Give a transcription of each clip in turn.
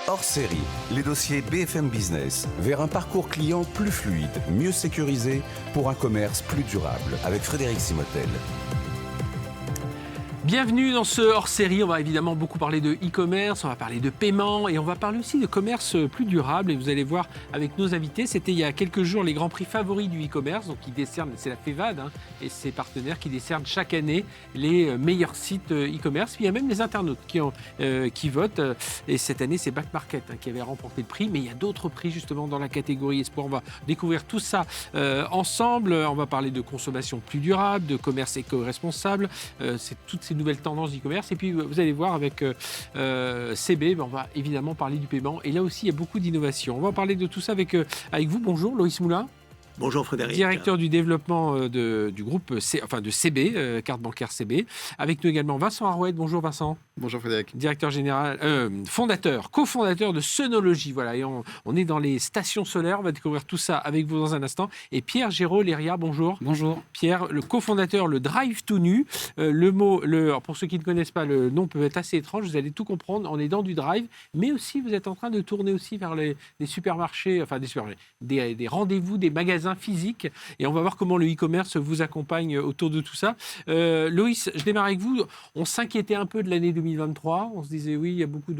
Hors série, les dossiers BFM Business vers un parcours client plus fluide, mieux sécurisé pour un commerce plus durable. Avec Frédéric Simotel. Bienvenue dans ce hors-série. On va évidemment beaucoup parler de e-commerce, on va parler de paiement et on va parler aussi de commerce plus durable. Et vous allez voir avec nos invités, c'était il y a quelques jours les grands prix favoris du e-commerce. Donc, qui décernent, c'est la FEVAD et ses partenaires qui décernent chaque année les meilleurs sites e-commerce. Puis il y a même les internautes qui votent. Et cette année, c'est Back Market qui avait remporté le prix. Mais il y a d'autres prix justement dans la catégorie Espoir. On va découvrir tout ça ensemble. On va parler de consommation plus durable, de commerce éco-responsable. C'est toutes ces nouvelles tendances d'e-commerce. Et puis, vous allez voir avec CB, on va évidemment parler du paiement. Et là aussi, il y a beaucoup d'innovation. On va parler de tout ça avec vous. Bonjour, Loïs Moulin. Bonjour Frédéric. Directeur du développement du groupe de CB, carte bancaire CB. Avec nous également Vincent Arouet. Bonjour Vincent. Bonjour Frédéric. Directeur général, cofondateur de Sonology. Voilà, et on est dans les stations solaires. On va découvrir tout ça avec vous dans un instant. Et Pierre Géraud-Léria, bonjour. Bonjour. Pierre, le cofondateur, le Drive tout nu. Alors pour ceux qui ne connaissent pas, le nom peut être assez étrange. Vous allez tout comprendre. On est dans du drive, mais aussi vous êtes en train de tourner aussi vers les supermarchés, des rendez-vous, des magasins physiques. Et on va voir comment le e-commerce vous accompagne autour de tout ça. Loïs, je démarre avec vous. On s'inquiétait un peu de l'année 2023. On se disait, oui, il y a beaucoup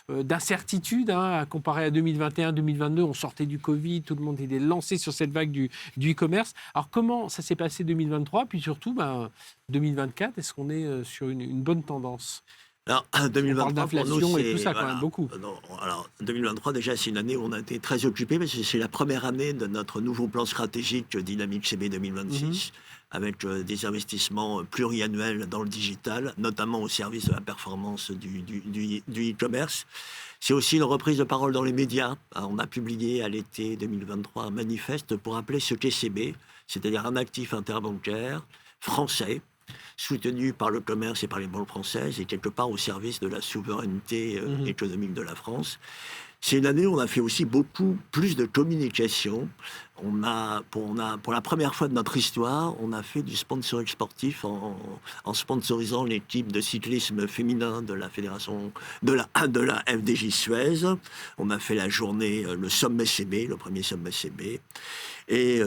d'incertitudes à comparer à 2021, 2022. On sortait du Covid, tout le monde était lancé sur cette vague du e-commerce. Alors, comment ça s'est passé 2023? Puis surtout, 2024, est-ce qu'on est sur une bonne tendance? Alors, 2023, on parle d'inflation pour nous, et tout ça, quand même, beaucoup. Alors, 2023, déjà, c'est une année où on a été très occupés, parce que c'est la première année de notre nouveau plan stratégique Dynamique CB 2026, avec des investissements pluriannuels dans le digital, notamment au service de la performance du e-commerce. C'est aussi une reprise de parole dans les médias. On a publié à l'été 2023 un manifeste pour rappeler ce qu'est CB, c'est-à-dire un actif interbancaire français, soutenu par le commerce et par les banques françaises et quelque part au service de la souveraineté économique de la France. C'est une année où on a fait aussi beaucoup plus de communication. Pour la première fois de notre histoire, on a fait du sponsoring sportif en sponsorisant l'équipe de cyclisme féminin de la fédération de la FDJ Suez. On a fait la journée, le sommet CB, le premier sommet CB. Et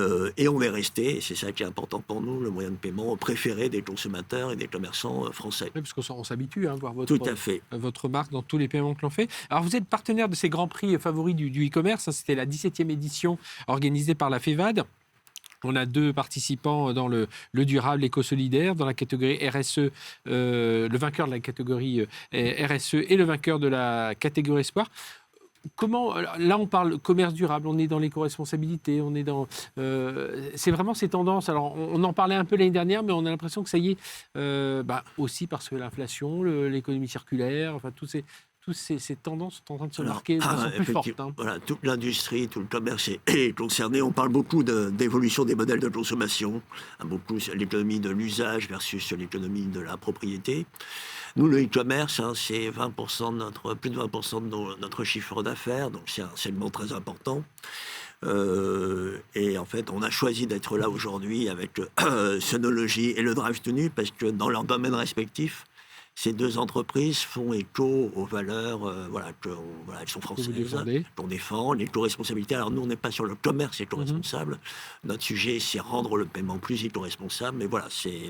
on est resté, et c'est ça qui est important pour nous, le moyen de paiement préféré des consommateurs et des commerçants français. Oui, parce qu'on s'habitue à voir Tout à fait. votre marque dans tous les paiements que l'on fait. Alors, vous êtes partenaire de ces grands prix favoris du e-commerce. C'était la 17e édition organisée par la FEVAD. On a 2 participants dans le durable éco-solidaire, dans la catégorie RSE, le vainqueur de la catégorie RSE et le vainqueur de la catégorie Espoir. Comment, là, on parle commerce durable, on est dans l'éco-responsabilité, on est dans... c'est vraiment ces tendances. Alors, on en parlait un peu l'année dernière, mais on a l'impression que ça y est, aussi parce que l'inflation, l'économie circulaire, enfin, toutes ces tendances sont en train de se marquer de façon plus forte. Voilà, toute l'industrie, tout le commerce est concerné. On parle beaucoup d'évolution des modèles de consommation, beaucoup sur l'économie de l'usage versus l'économie de la propriété. Nous, le e-commerce, c'est plus de 20% de notre chiffre d'affaires, donc c'est un segment très important. Et en fait, on a choisi d'être là aujourd'hui avec Sonology et le Drive tout nu, parce que dans leurs domaines respectifs, ces 2 entreprises font écho aux valeurs elles sont françaises, qu'on défend, l'éco-responsabilité. Alors nous, on n'est pas sur le commerce éco-responsable. Notre sujet, c'est rendre le paiement plus éco-responsable. Mais voilà, c'est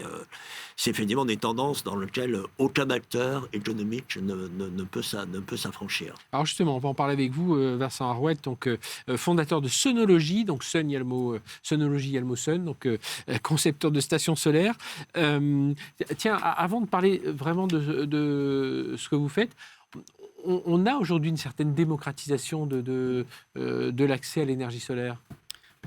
effectivement des tendances dans lesquelles aucun acteur économique ne peut s'affranchir. Alors justement, on va en parler avec vous, Vincent Arouet, donc fondateur de Sonology. Donc Sun, il y a le mot Sonology, il y a le mot Sun, donc concepteur de stations solaires. Tiens, avant de parler vraiment de ce que vous faites, on a aujourd'hui une certaine démocratisation de l'accès à l'énergie solaire.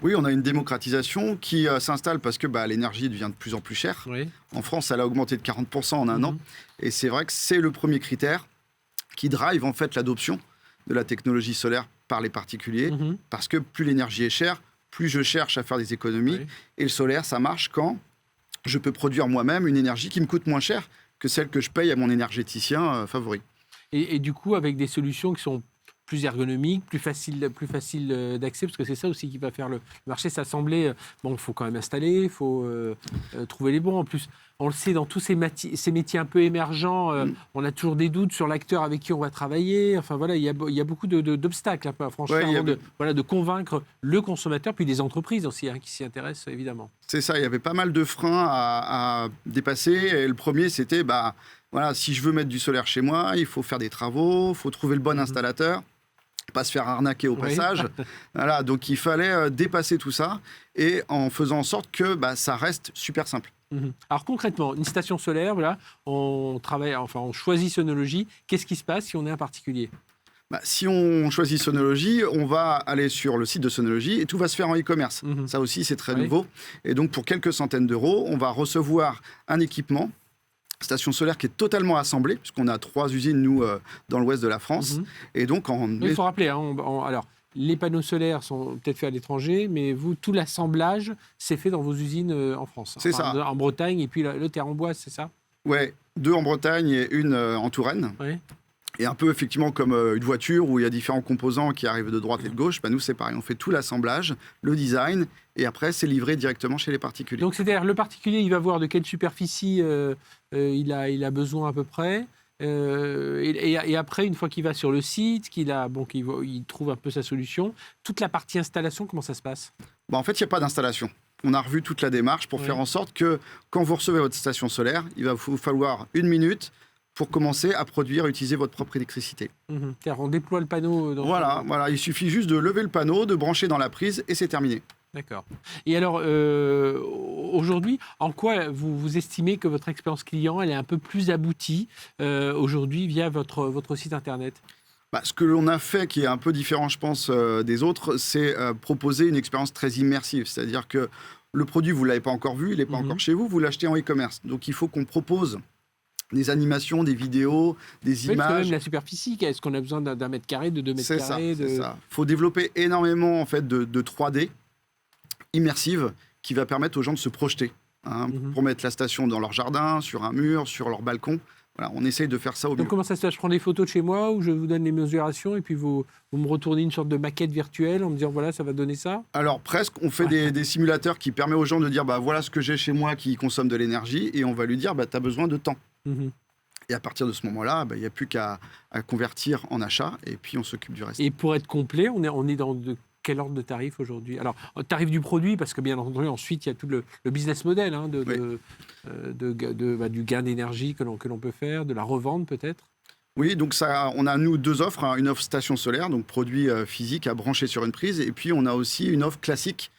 Oui, on a une démocratisation qui s'installe parce que l'énergie devient de plus en plus chère. Oui. En France, elle a augmenté de 40% en un an. Et c'est vrai que c'est le premier critère qui drive en fait l'adoption de la technologie solaire par les particuliers. Parce que plus l'énergie est chère, plus je cherche à faire des économies. Oui. Et le solaire, ça marche quand je peux produire moi-même une énergie qui me coûte moins cher que celle que je paye à mon énergéticien favori. Et du coup, avec des solutions qui sont plus ergonomique, plus facile d'accès, parce que c'est ça aussi qui va faire le marché. Ça semblait, il faut quand même installer, il faut trouver les bons. En plus, on le sait, dans tous ces métiers un peu émergents, on a toujours des doutes sur l'acteur avec qui on va travailler. Enfin voilà, il y a beaucoup d'obstacles à franchir avant de convaincre le consommateur, puis des entreprises aussi qui s'y intéressent évidemment. C'est ça, il y avait pas mal de freins à dépasser. Et le premier, c'était, si je veux mettre du solaire chez moi, il faut faire des travaux, il faut trouver le bon installateur. Pas se faire arnaquer au passage. Voilà, donc il fallait dépasser tout ça et en faisant en sorte que ça reste super simple. Alors concrètement, une station solaire, on choisit Sonology. Qu'est-ce qui se passe si on est un particulier ? Si on choisit Sonology, on va aller sur le site de Sonology et tout va se faire en e-commerce. Ça aussi, c'est très nouveau. Et donc, pour quelques centaines d'euros, on va recevoir un équipement station solaire qui est totalement assemblée, puisqu'on a 3 usines, nous, dans l'ouest de la France. Et donc, il faut rappeler, alors, les panneaux solaires sont peut-être faits à l'étranger, mais vous, tout l'assemblage, c'est fait dans vos usines en France. C'est ça. En Bretagne, et puis l'autre est en Amboise, c'est ça ? Oui, 2 en Bretagne et une en Touraine. Oui. Et un peu, effectivement, comme une voiture où il y a différents composants qui arrivent de droite et de gauche, nous, c'est pareil. On fait tout l'assemblage, le design, et après, c'est livré directement chez les particuliers. Donc, c'est-à-dire, le particulier, il va voir de quelle superficie il a besoin à peu près. Et après, une fois qu'il va sur le site, il trouve un peu sa solution. Toute la partie installation, comment ça se passe ? En fait, il n'y a pas d'installation. On a revu toute la démarche pour faire en sorte que, quand vous recevez votre station solaire, il va vous falloir 1 minute pour commencer à produire et utiliser votre propre électricité. C'est-à-dire, on déploie le panneau Voilà, il suffit juste de lever le panneau, de brancher dans la prise et c'est terminé. D'accord. Et alors, aujourd'hui, en quoi vous estimez que votre expérience client elle est un peu plus aboutie aujourd'hui via votre site Internet ? Ce que l'on a fait, qui est un peu différent, je pense, des autres, c'est proposer une expérience très immersive. C'est-à-dire que le produit, vous ne l'avez pas encore vu, il n'est pas encore chez vous, vous l'achetez en e-commerce. Donc, il faut qu'on propose des animations, des vidéos, des images. Quand même la superficie, est-ce qu'on a besoin d'un mètre carré, de 2 mètres carrés ? C'est ça. Il faut développer énormément en fait, de 3D immersive qui va permettre aux gens de se projeter pour mettre la station dans leur jardin, sur un mur, sur leur balcon. Voilà, on essaye de faire ça au mieux. Donc comment ça se passe ? Je prends des photos de chez moi où je vous donne les mesurations et puis vous me retournez une sorte de maquette virtuelle en me disant voilà, ça va donner ça ? Alors presque, on fait des simulateurs qui permettent aux gens de dire voilà ce que j'ai chez moi qui consomme de l'énergie et on va lui dire tu as besoin de temps. Et à partir de ce moment-là, il n'y a plus qu'à convertir en achat et puis on s'occupe du reste. Et pour être complet, on est dans quel ordre de tarif aujourd'hui ? Alors, tarif du produit, parce que bien entendu, ensuite, il y a tout le business model du gain d'énergie que l'on peut faire, de la revente peut-être. Oui, donc on a, nous, 2 offres. Une offre station solaire, donc produit physique à brancher sur une prise. Et puis, on a aussi une offre classique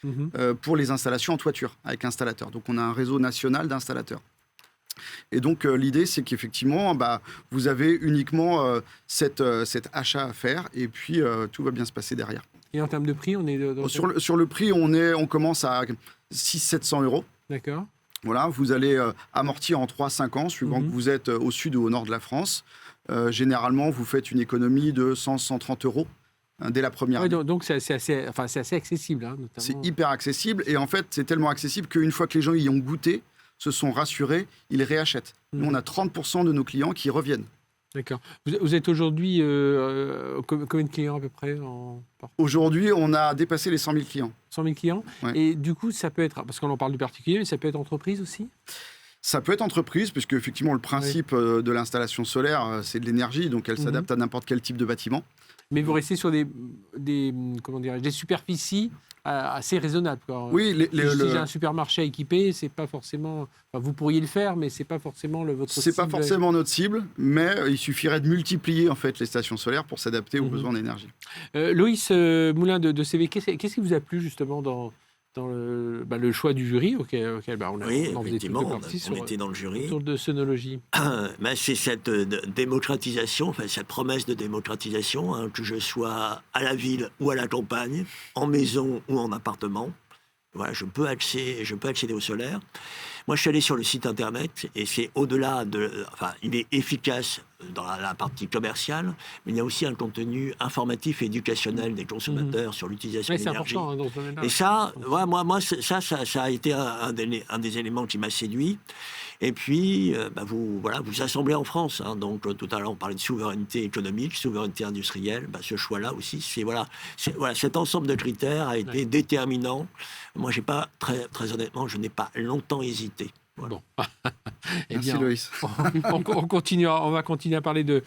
pour les installations en toiture, avec installateur. Donc, on a un réseau national d'installateurs. Et donc, l'idée, c'est qu'effectivement, vous avez uniquement cet achat à faire et puis tout va bien se passer derrière. Et en termes de prix, on est sur le prix, on commence à 600-700 euros. D'accord. Voilà, vous allez amortir en 3-5 ans, suivant que vous êtes au sud ou au nord de la France. Généralement, vous faites une économie de 100-130 euros dès la première année. Donc, c'est assez accessible. Notamment. C'est hyper accessible. Et en fait, c'est tellement accessible qu'une fois que les gens y ont goûté, se sont rassurés, ils réachètent. Nous, on a 30% de nos clients qui reviennent. D'accord. Vous êtes aujourd'hui combien de clients à peu près Aujourd'hui, on a dépassé les 100 000 clients. 100 000 clients. Ouais. Et du coup, ça peut être, parce qu'on en parle du particulier, mais ça peut être entreprise aussi ? Ça peut être entreprise, puisque effectivement, le principe de l'installation solaire, c'est de l'énergie, donc elle s'adapte à n'importe quel type de bâtiment. Mais vous restez sur des superficies assez raisonnables. Oui, si j'ai un supermarché à équiper, c'est pas forcément. Vous pourriez le faire, mais c'est pas forcément votre cible. C'est pas forcément notre cible, mais il suffirait de multiplier en fait les stations solaires pour s'adapter aux besoins d'énergie. Loïs Moulin de CV, qu'est-ce qui vous a plu justement dans le choix du jury auquel effectivement, on était dans le jury. Autour de Sonology. C'est cette démocratisation, cette promesse de démocratisation, que je sois à la ville ou à la campagne, en maison ou en appartement. Voilà, je peux accéder au solaire. Moi, je suis allé sur le site internet et c'est au-delà il est efficace dans la partie commerciale, mais il y a aussi un contenu informatif et éducationnel des consommateurs sur l'utilisation de C'est l'énergie. important dans ce domaine-là. Et ça, moi, ça a été un des éléments qui m'a séduit. Et puis, vous assemblez en France. Donc, tout à l'heure, on parlait de souveraineté économique, souveraineté industrielle. Ce choix-là aussi, cet ensemble de critères a été déterminant. Moi, très honnêtement, je n'ai pas longtemps hésité. Voilà. Bon. Merci Loïs. On va continuer à parler de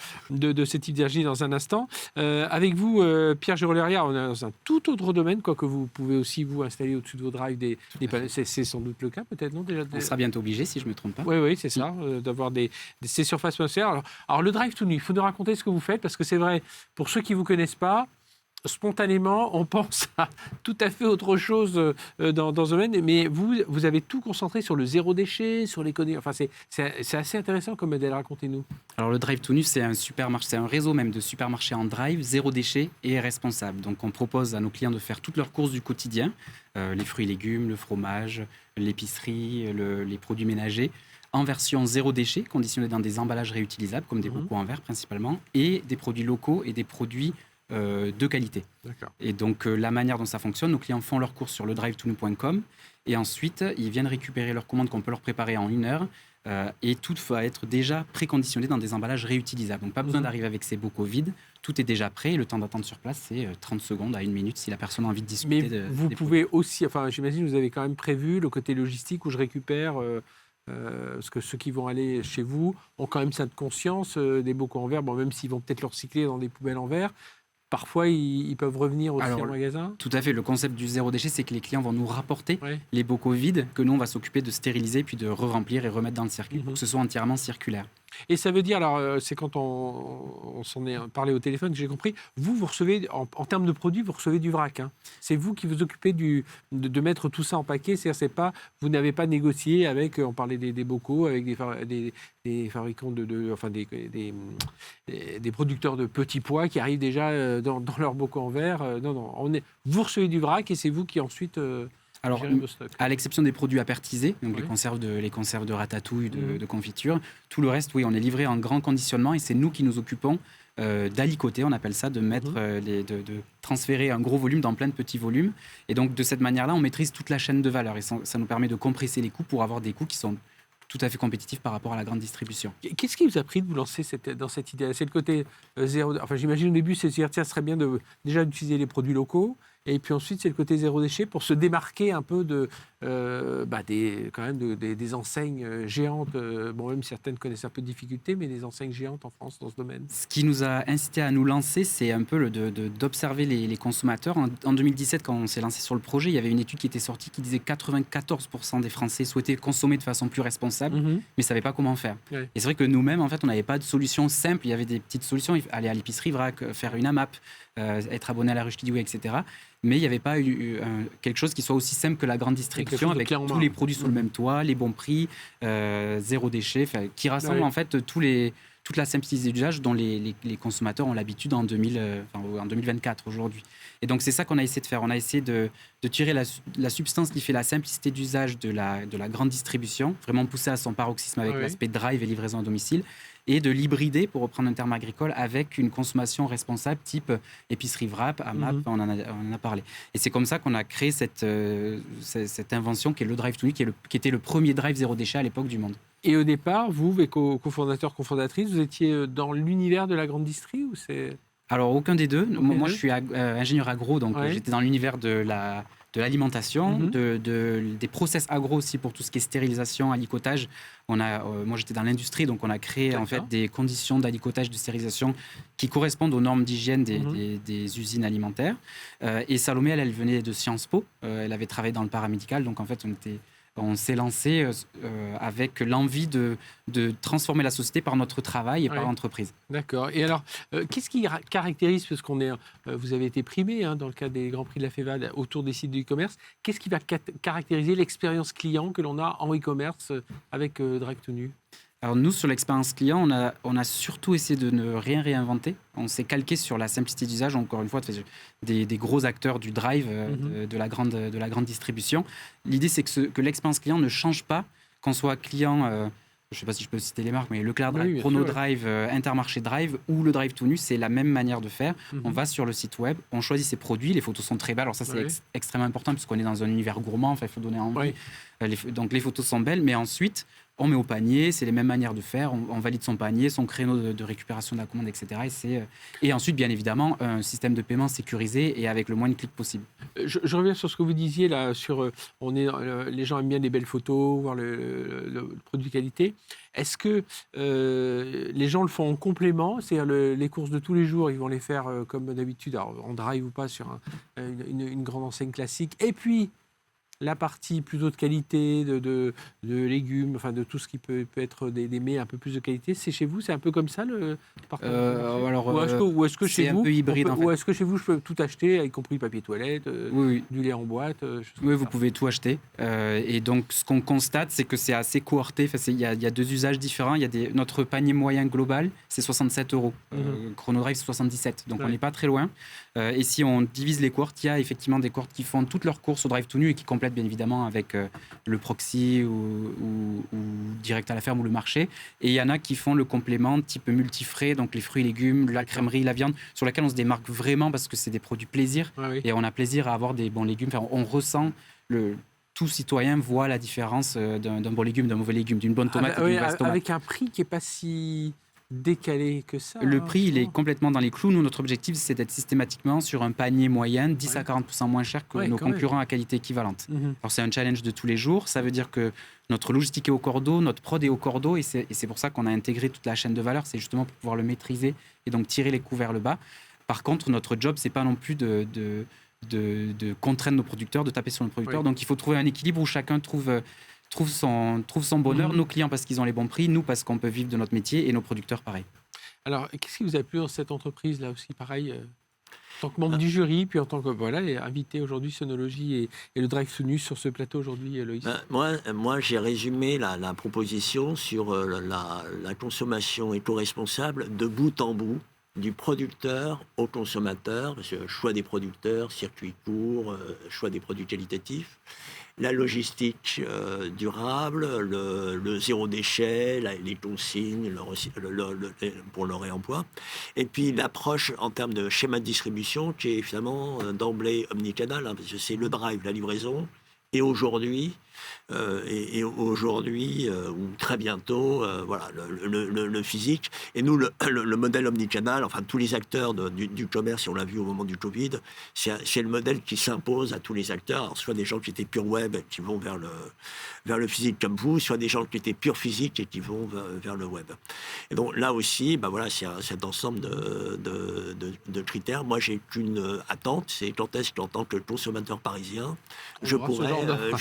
cette énergie dans un instant. Avec vous, Pierre Girolleria, on est dans un tout autre domaine, quoique vous pouvez aussi vous installer au-dessus de vos drives des panneaux. C'est sans doute le cas, peut-être, non déjà, On sera bientôt obligé, si je ne me trompe pas. Oui, c'est ça, d'avoir ces surfaces panneaux. Alors, le drive tout nu, il faut nous raconter ce que vous faites, parce que c'est vrai, pour ceux qui ne vous connaissent pas, spontanément, on pense à tout à fait autre chose dans ce domaine, mais vous avez tout concentré sur le zéro déchet, sur l'économie. Enfin, c'est assez intéressant comme modèle. Racontez-nous. Alors, le Drive tout nu, c'est un réseau même de supermarchés en drive, zéro déchet et responsable. Donc, on propose à nos clients de faire toutes leurs courses du quotidien, les fruits et légumes, le fromage, l'épicerie, les produits ménagers, en version zéro déchet, conditionnés dans des emballages réutilisables, comme des bocaux en verre principalement, et des produits locaux et des produits de qualité. D'accord. Et donc, la manière dont ça fonctionne, nos clients font leurs courses sur le drive2nu.com et ensuite, ils viennent récupérer leurs commandes qu'on peut leur préparer en 1 heure et tout va être déjà préconditionné dans des emballages réutilisables. Donc, pas besoin d'arriver avec ses bocaux vides. Tout est déjà prêt. Le temps d'attente sur place, c'est 30 secondes à 1 minute si la personne a envie de discuter. Mais vous pouvez aussi, j'imagine que vous avez quand même prévu le côté logistique où je récupère... parce que ceux qui vont aller chez vous ont quand même cette conscience des bocaux en verre, même s'ils vont peut-être le recycler dans des poubelles en verre. Parfois, ils peuvent revenir aussi en magasin. Tout à fait. Le concept du zéro déchet, c'est que les clients vont nous rapporter les bocaux vides que nous, on va s'occuper de stériliser, puis de re-remplir et remettre dans le circuit pour que ce soit entièrement circulaire. Et ça veut dire, alors, c'est quand on s'en est parlé au téléphone que j'ai compris, vous recevez, en termes de produits, vous recevez du vrac. Hein. C'est vous qui vous occupez de mettre tout ça en paquet. C'est-à-dire, vous n'avez pas négocié avec, on parlait des bocaux, avec des fabricants des producteurs de petits pois qui arrivent déjà dans leurs bocaux en verre. Non, vous recevez du vrac et c'est vous qui ensuite... Alors, à l'exception des produits apertisés, donc les conserves de ratatouille, de confiture, tout le reste, on est livré en grand conditionnement et c'est nous qui nous occupons d'alicoter, on appelle ça, de mettre de transférer un gros volume dans plein de petits volumes. Et donc, de cette manière-là, on maîtrise toute la chaîne de valeur et ça nous permet de compresser les coûts pour avoir des coûts qui sont tout à fait compétitifs par rapport à la grande distribution. Qu'est-ce qui vous a pris de vous lancer dans cette idée? C'est le côté zéro... J'imagine au début, c'est de dire, tiens, ce serait bien déjà d'utiliser les produits locaux. Et puis ensuite, c'est le côté zéro déchet pour se démarquer un peu des enseignes géantes. Même certaines connaissent un peu de difficulté, mais des enseignes géantes en France dans ce domaine. Ce qui nous a incité à nous lancer, c'est un peu d'observer les consommateurs. En 2017, quand on s'est lancé sur le projet, il y avait une étude qui était sortie qui disait que 94% des Français souhaitaient consommer de façon plus responsable, mais ne savaient pas comment faire. Ouais. Et c'est vrai que nous-mêmes, en fait, on n'avait pas de solution simple. Il y avait des petites solutions. Aller à l'épicerie, vrac, faire une AMAP, être abonné à la ruche Kidoué, etc. Mais il n'y avait pas eu quelque chose qui soit aussi simple que la grande distribution, avec tous les produits sous le même toit, les bons prix, zéro déchet, qui rassemble en fait toute la simplicité d'usage dont les consommateurs ont l'habitude en 2024 aujourd'hui. Et donc c'est ça qu'on a essayé de faire. On a essayé de tirer la substance qui fait la simplicité d'usage de la grande distribution, vraiment pousser à son paroxysme avec l'aspect drive et livraison à domicile, et de l'hybrider, pour reprendre un terme agricole, avec une consommation responsable type épicerie VRAP, AMAP, on en a parlé. Et c'est comme ça qu'on a créé cette invention qui est le Drive to Nu, qui était le premier drive zéro déchet à l'époque du monde. Et au départ, vous, les cofondateurs, cofondatrices, vous étiez dans l'univers de la grande distrie ou c'est... Alors, aucun des deux. Moi, je suis ingénieur agro, donc j'étais dans l'univers de l'alimentation, des process agro aussi pour tout ce qui est stérilisation, alicotage. Moi, j'étais dans l'industrie, donc on a créé en fait des conditions d'alicotage, de stérilisation qui correspondent aux normes d'hygiène des usines alimentaires. Et Salomé, elle venait de Sciences Po. Elle avait travaillé dans le paramédical, donc en fait, on s'est lancé avec l'envie de transformer la société par notre travail et par l'entreprise. D'accord. Et alors, qu'est-ce qui caractérise, parce vous avez été primé dans le cadre des Grands Prix de la FEVAD autour des sites de e-commerce, qu'est-ce qui va caractériser l'expérience client que l'on a en e-commerce avec Drive to Nu ? Alors nous, sur l'expérience client, on a surtout essayé de ne rien réinventer. On s'est calqué sur la simplicité d'usage, encore une fois, des gros acteurs du drive, de la grande distribution. L'idée, c'est que l'expérience client ne change pas qu'on soit client, je ne sais pas si je peux citer les marques, mais Leclerc Drive, Oui, Chrono sûr. Drive, Intermarché Drive ou le Drive tout nu, c'est la même manière de faire. Mhm. On va sur le site web, on choisit ses produits, les photos sont très belles. Alors ça, c'est Oui. extrêmement important puisqu'on est dans un univers gourmand, enfin, il faut donner envie. Oui. Donc les photos sont belles, mais ensuite, on met au panier, c'est les mêmes manières de faire, on valide son panier, son créneau de récupération de la commande, etc. Et ensuite, bien évidemment, un système de paiement sécurisé et avec le moins de clics possible. Je reviens sur ce que vous disiez là, sur les gens aiment bien des belles photos, voir le produit qualité. Est-ce que les gens le font en complément, c'est-à-dire les courses de tous les jours, ils vont les faire comme d'habitude, alors, en drive ou pas, sur une grande enseigne classique, et puis la partie plutôt de qualité, de légumes, enfin de tout ce qui peut être des mets un peu plus de qualité, c'est chez vous, c'est un peu comme ça le parcours. Ou est-ce que c'est chez un vous, peu hybride, en fait. ou est-ce que chez vous je peux tout acheter, y compris papier toilette, Oui. du lait en boîte, choses Oui, comme vous ça. pouvez tout acheter. Et donc, ce qu'on constate, c'est que c'est assez cohorté. Enfin, il y a deux usages différents. Notre panier moyen global, c'est 67 €. Chrono Drive, c'est 77. Donc, Ouais. on n'est pas très loin. Et si on divise les cohortes, il y a effectivement des cohortes qui font toutes leurs courses au Drive tout nu et qui complètent bien évidemment avec le proxy ou direct à la ferme ou le marché. Et il y en a qui font le complément type multifrais, donc les fruits et légumes, la crèmerie, la viande, sur laquelle on se démarque vraiment parce que c'est des produits plaisir. Ouais, oui. Et on a plaisir à avoir des bons légumes. Enfin, on ressent, tout citoyen voit la différence d'un bon légume, d'un mauvais légume, d'une bonne tomate et d'une mauvaise tomate. Avec un prix qui n'est pas si décalé que ça. Le hein, prix, il est finalement. complètement dans les clous. Nous, notre objectif, c'est d'être systématiquement sur un panier moyen, 10 Ouais. à 40% moins cher que Ouais, nos quand même. concurrents à qualité équivalente. Mhm. Alors, c'est un challenge de tous les jours. Ça veut dire que notre logistique est au cordeau, notre prod est au cordeau, et c'est pour ça qu'on a intégré toute la chaîne de valeur. C'est justement pour pouvoir le maîtriser et donc tirer les coûts vers le bas. Par contre, notre job, c'est pas non plus de contraindre nos producteurs, de taper sur nos producteurs. Oui. Donc, il faut trouver un équilibre où chacun trouve son bonheur. Mhm. Nos clients parce qu'ils ont les bons prix, nous parce qu'on peut vivre de notre métier, et nos producteurs pareil. Alors, qu'est-ce qui vous a plu dans cette entreprise là aussi, pareil, en tant que membre du jury, puis en tant que invité aujourd'hui Sonologie et le Drive tout nu sur ce plateau aujourd'hui, Loïs. Moi, j'ai résumé la proposition sur la consommation éco-responsable de bout en bout, du producteur au consommateur, parce que choix des producteurs, circuit court, choix des produits qualitatifs, la logistique durable, le zéro déchet, les consignes pour le réemploi, et puis l'approche en termes de schéma de distribution qui est finalement d'emblée omnicanal, hein, parce que c'est le drive, la livraison, et aujourd'hui, ou très bientôt, le physique. Et nous, le modèle omnicanal, enfin tous les acteurs du commerce, et on l'a vu au moment du Covid, c'est le modèle qui s'impose à tous les acteurs. Alors, soit des gens qui étaient pure web et qui vont vers le physique comme vous, soit des gens qui étaient pure physique et qui vont vers le web. Et donc là aussi, c'est cet ensemble de critères. Moi, j'ai qu'une attente, c'est quand est-ce qu'en tant que consommateur parisien, je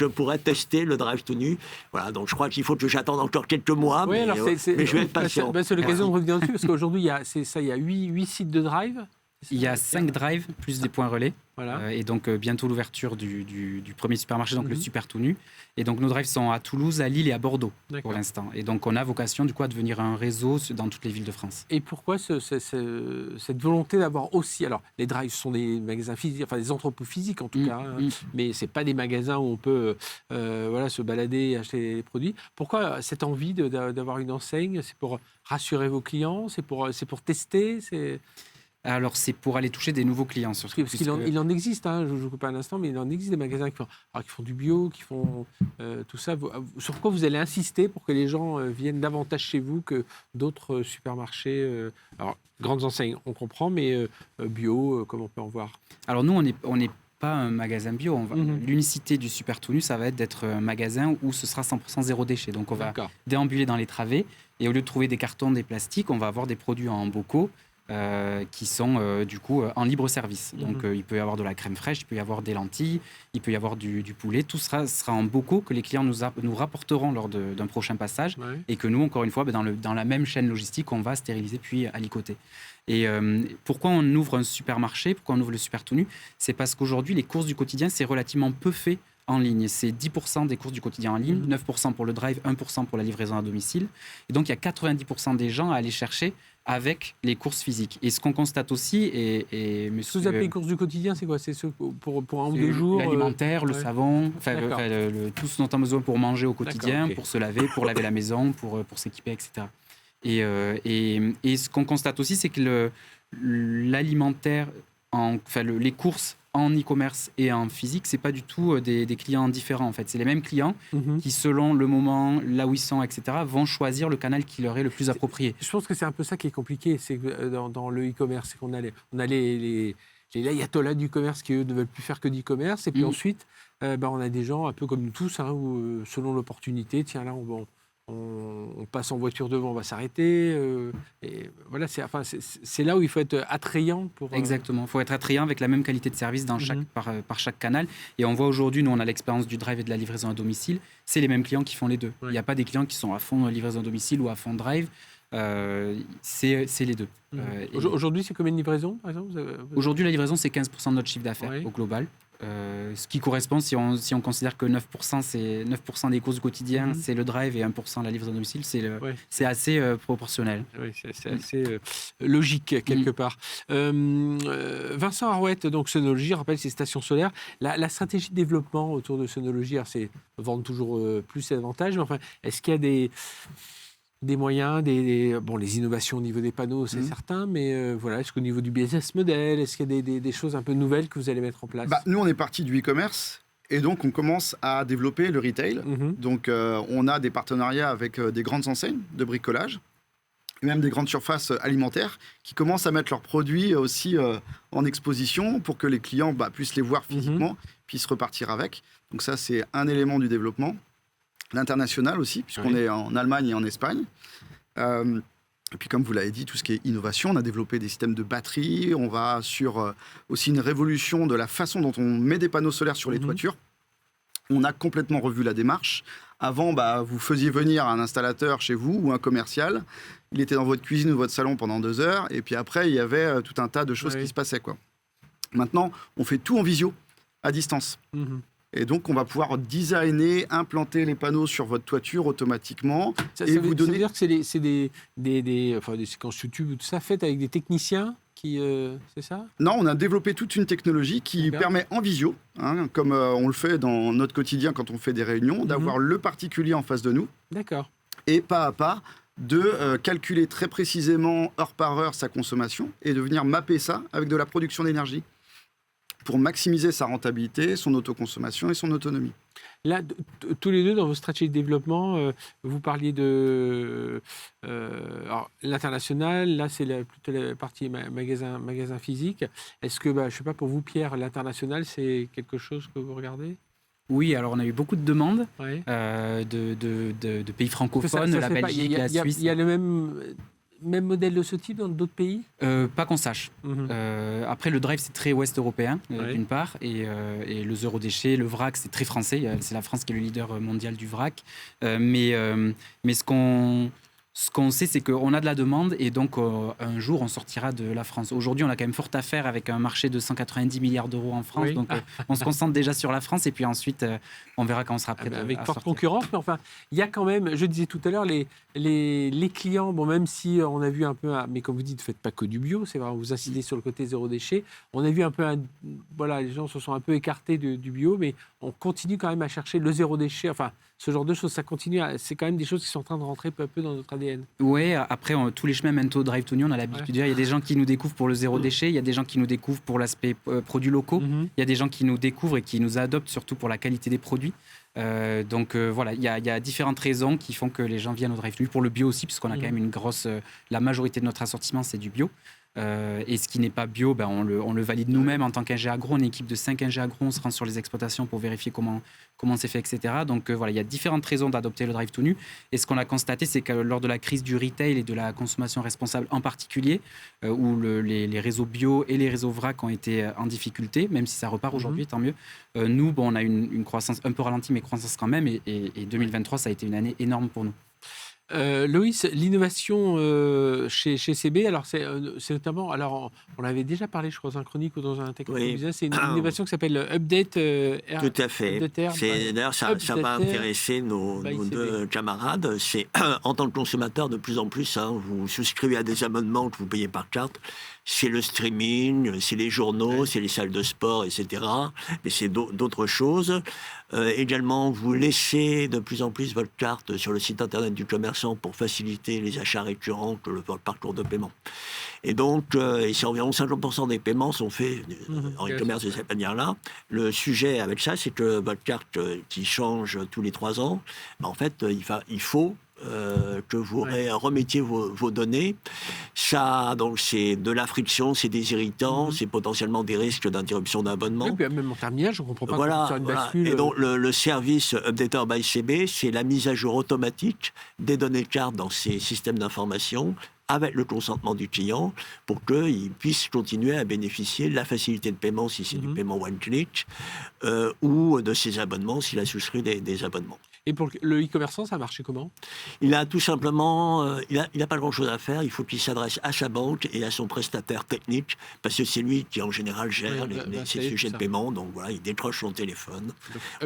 pourrais tester le Drive tout nu. Voilà, donc je crois qu'il faut que j'attende encore quelques mois, mais je vais être patient. C'est l'occasion de revenir dessus, parce qu'aujourd'hui, il y a 8 sites de Drive. Il y a 5 drives plus des points relais. Voilà. Et donc bientôt l'ouverture du premier supermarché, donc le Mhm. Super tout nu. Et donc nos drives sont à Toulouse, à Lille et à Bordeaux pour D'accord. l'instant. Et donc on a vocation du coup à devenir un réseau dans toutes les villes de France. Et pourquoi cette volonté d'avoir aussi... Alors, les drives sont des magasins physiques, enfin des entrepôts physiques en tout cas, hein, mais ce n'est pas des magasins où on peut se balader et acheter des produits. Pourquoi cette envie d'avoir une enseigne? C'est pour rassurer vos clients? C'est pour tester? Alors c'est pour aller toucher des nouveaux clients surtout. Parce qu'il il en existe, hein, je ne coupe pas un instant, mais il en existe des magasins qui font du bio, qui font tout ça. Sur quoi vous allez insister pour que les gens viennent davantage chez vous que d'autres supermarchés alors, grandes enseignes, on comprend, mais bio, comme on peut en voir. Alors nous, on n'est pas un magasin bio. L'unicité du Super tout nu, ça va être d'être un magasin où ce sera 100% zéro déchet. Donc on va déambuler dans les travées et au lieu de trouver des cartons, des plastiques, on va avoir des produits en bocaux qui sont du coup en libre service. Donc il peut y avoir de la crème fraîche, il peut y avoir des lentilles, il peut y avoir du poulet. Tout sera en bocaux que les clients nous rapporteront lors d'un prochain passage et que nous, encore une fois, dans la même chaîne logistique, on va stériliser puis alicoter. Et pourquoi on ouvre un supermarché, pourquoi on ouvre le Super tout nu? C'est parce qu'aujourd'hui, les courses du quotidien, c'est relativement peu fait en ligne. C'est 10% des courses du quotidien en ligne, 9% pour le drive, 1% pour la livraison à domicile. Et donc, il y a 90% des gens à aller chercher avec les courses physiques. Et ce qu'on constate aussi, et Ce que vous appelez les courses du quotidien, c'est quoi? C'est ceux pour un ou deux jours? L'alimentaire, le savon, tout ce dont on a besoin pour manger au quotidien, okay. pour se laver, pour laver la maison, pour s'équiper, etc. Et ce qu'on constate aussi, c'est que l'alimentaire, les courses en e-commerce et en physique, c'est pas du tout des clients différents en fait. C'est les mêmes clients qui, selon le moment, là où ils sont, etc., vont choisir le canal qui leur est le plus approprié. Je pense que c'est un peu ça qui est compliqué, c'est que dans le e-commerce, c'est qu'on a les ayatollahs du commerce qui eux ne veulent plus faire que d'e-commerce, et puis ensuite, on a des gens un peu comme nous tous, où, selon l'opportunité, tiens là on passe en voiture devant, on va s'arrêter. Et voilà, c'est là où il faut être attrayant. Exactement, il faut être attrayant avec la même qualité de service par chaque canal. Et on voit aujourd'hui, nous on a l'expérience du drive et de la livraison à domicile, c'est les mêmes clients qui font les deux. Il n'y a pas des clients qui sont à fond livraison à domicile ou à fond drive. C'est les deux. Aujourd'hui, c'est combien de livraisons, par exemple? Aujourd'hui, la livraison, c'est 15% de notre chiffre d'affaires au global. Ce qui correspond, si on considère que 9%, c'est 9% des courses du quotidien, c'est le drive, et 1% la livraison à domicile, c'est assez proportionnel. Oui, c'est assez logique, quelque part. Vincent Arouette, donc Sonology, rappelle, c'est stations solaires. La stratégie de développement autour de Sonology, c'est vendre toujours plus et davantage, mais enfin, est-ce qu'il y a des moyens, les innovations au niveau des panneaux, c'est certain, mais voilà, est-ce qu'au niveau du business model, est-ce qu'il y a des choses un peu nouvelles que vous allez mettre en place? Nous, on est parti du e-commerce et donc on commence à développer le retail. Donc, on a des partenariats avec des grandes enseignes de bricolage et même des grandes surfaces alimentaires qui commencent à mettre leurs produits aussi en exposition pour que les clients puissent les voir physiquement, puissent repartir avec. Donc ça, c'est un élément du développement. L'international aussi, puisqu'on est en Allemagne et en Espagne. Et puis, comme vous l'avez dit, tout ce qui est innovation, on a développé des systèmes de batterie. On va sur aussi une révolution de la façon dont on met des panneaux solaires sur les toitures. On a complètement revu la démarche. Avant, vous faisiez venir un installateur chez vous ou un commercial. Il était dans votre cuisine ou votre salon pendant 2 heures. Et puis après, il y avait tout un tas de choses qui se passaient, quoi. Maintenant, on fait tout en visio, à distance. Et donc, on va pouvoir designer, implanter les panneaux sur votre toiture automatiquement. Ça veut dire que c'est des séquences YouTube, tout ça, faites avec des techniciens qui... c'est ça? Non, on a développé toute une technologie qui permet en visio, comme on le fait dans notre quotidien quand on fait des réunions, d'avoir le particulier en face de nous. D'accord. Et pas à pas, de calculer très précisément, heure par heure, sa consommation et de venir mapper ça avec de la production d'énergie, pour maximiser sa rentabilité, son autoconsommation et son autonomie. Là, tous les deux, dans vos stratégies de développement, vous parliez de l'international. Là, c'est plutôt la partie magasin physique. Est-ce que, je ne sais pas, pour vous, Pierre, l'international, c'est quelque chose que vous regardez? Oui, alors on a eu beaucoup de demandes de pays francophones, la Belgique, la Suisse. Il y a le même modèle de ce type dans d'autres pays? Pas qu'on sache. Après, le drive, c'est très ouest européen, d'une part, et le zéro déchet, le vrac, c'est très français. C'est la France qui est le leader mondial du vrac. Mais ce qu'on sait, c'est qu'on a de la demande, et donc un jour, on sortira de la France. Aujourd'hui, on a quand même fort affaire avec un marché de 190 milliards d'euros en France. Donc, on se concentre déjà sur la France, et puis ensuite, on verra quand on sera prêt avec à forte sortir. concurrence, mais enfin, il y a quand même, je disais tout à l'heure, les clients, même si on a vu un peu, mais comme vous dites, ne faites pas que du bio, c'est vrai, vous incidez sur le côté zéro déchet, on a vu un peu, les gens se sont un peu écartés du bio, mais on continue quand même à chercher le zéro déchet, enfin, ce genre de choses, ça continue, c'est quand même des choses qui sont en train de rentrer peu à peu dans notre ADN. Oui, après, tous les chemins mènent au Drive to New, on a l'habitude de dire, il y a des gens qui nous découvrent pour le zéro déchet, il y a des gens qui nous découvrent pour l'aspect produits locaux, il y a des gens qui nous découvrent et qui nous adoptent surtout pour la qualité des produits. Donc voilà, il y a différentes raisons qui font que les gens viennent au Drive to New, pour le bio aussi, puisqu'on a quand même une grosse... la majorité de notre assortiment, c'est du bio. Et ce qui n'est pas bio, on le valide nous-mêmes en tant qu'ingé agro. On est une équipe de 5 ingé agro, on se rend sur les exploitations pour vérifier comment c'est fait, etc. Donc voilà, il y a différentes raisons d'adopter le Drive to New. Et ce qu'on a constaté, c'est que lors de la crise du retail et de la consommation responsable en particulier, où les réseaux bio et les réseaux vrac ont été en difficulté, même si ça repart aujourd'hui, tant mieux. Nous, on a une croissance un peu ralentie, mais croissance quand même. Et 2023, ça a été une année énorme pour nous. Loïs, l'innovation chez CB, alors c'est notamment, alors on avait déjà parlé, je crois, dans un chronique ou dans un technique business, c'est une innovation qui s'appelle Update Tout à fait. D'ailleurs, ça va intéresser nos deux camarades. C'est en tant que consommateur, de plus en plus, vous souscrivez à des abonnements que vous payez par carte. C'est le streaming, c'est les journaux, c'est les salles de sport, etc. Mais c'est d'autres choses. Également, vous laissez de plus en plus votre carte sur le site internet du commerçant pour faciliter les achats récurrents que le parcours de paiement. Et donc, c'est environ 50% des paiements sont faits en e-commerce de cette manière-là. Le sujet avec ça, c'est que votre carte qui change tous les 3 ans, en fait, il faut que vous remettiez vos données. Ça, donc, c'est de la friction, c'est des irritants, c'est potentiellement des risques d'interruption d'abonnement. Et puis même en terminal, je ne comprends pas sur une bascule. Et donc, le service Updater by CB, c'est la mise à jour automatique des données de carte dans ces systèmes d'information avec le consentement du client pour qu'il puisse continuer à bénéficier de la facilité de paiement si c'est du paiement one-click ou de ses abonnements s'il a souscrit des abonnements. Et pour le e-commerçant, ça a marché comment ? Il a tout simplement, il n'a pas grand-chose à faire. Il faut qu'il s'adresse à sa banque et à son prestataire technique, parce que c'est lui qui, en général, gère ces sujets de paiement. Donc voilà, il décroche son téléphone,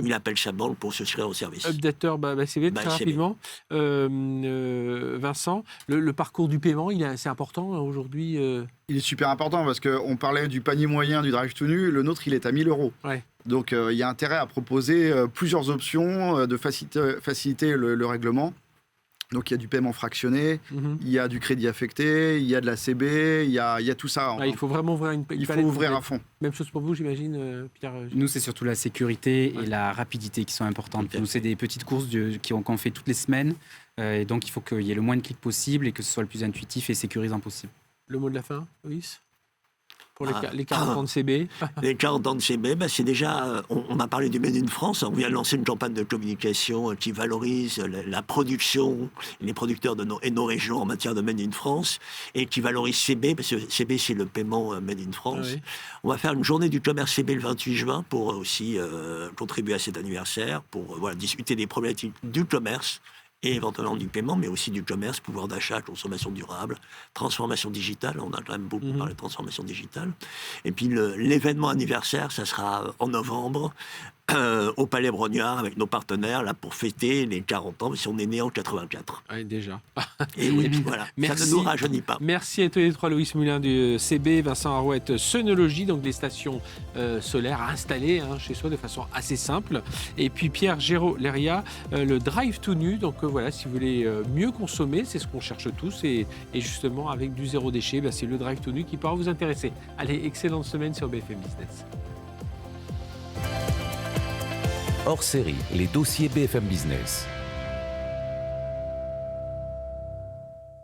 il appelle sa banque pour souscrire au service. Updater CB, très rapidement. Vincent, le parcours du paiement, il est assez important aujourd'hui. Il est super important parce qu'on parlait du panier moyen du Drive to Nu, le nôtre il est à 1 000 €. Ouais. Donc il y a intérêt à proposer plusieurs options de faciliter le règlement. Donc il y a du paiement fractionné, il y a du crédit affecté, il y a de la CB, il y a tout ça. Il faut vraiment ouvrir une il faut ouvrir à fond. Même chose pour vous, j'imagine, Pierre. Nous, c'est surtout la sécurité et la rapidité qui sont importantes. Nous, c'est des petites courses qu'on fait toutes les semaines. Et donc, il faut qu'il y ait le moins de clics possible et que ce soit le plus intuitif et sécurisant possible. Le mot de la fin, Loïs ? Pour les 40 ans de CB. Les 40 ans de CB, c'est déjà, on a parlé du Made in France, on vient de lancer une campagne de communication qui valorise la production, les producteurs et nos régions en matière de Made in France, et qui valorise CB, parce que CB c'est le paiement Made in France. Oui. On va faire une journée du commerce CB le 28 juin pour aussi contribuer à cet anniversaire, pour discuter des problématiques du commerce, et éventuellement du paiement, mais aussi du commerce, pouvoir d'achat, consommation durable, transformation digitale. On a quand même beaucoup parlé de transformation digitale. Et puis l'événement anniversaire, ça sera en novembre, au Palais Brognard, avec nos partenaires, là, pour fêter les 40 ans, parce qu'on est né en 84. Oui, déjà. Et oui, voilà, ça ne nous rajeunit pas. Merci à tous les trois, Loïs Moulin du CB, Vincent Arouette, Sonologie, donc des stations solaires à installer chez soi de façon assez simple. Et puis Pierre Géraud-Léria, le Drive to Nu. Donc voilà, si vous voulez mieux consommer, c'est ce qu'on cherche tous. Et justement, avec du zéro déchet, c'est le Drive to Nu qui pourra vous intéresser. Allez, excellente semaine sur BFM Business. Hors série, les dossiers BFM Business.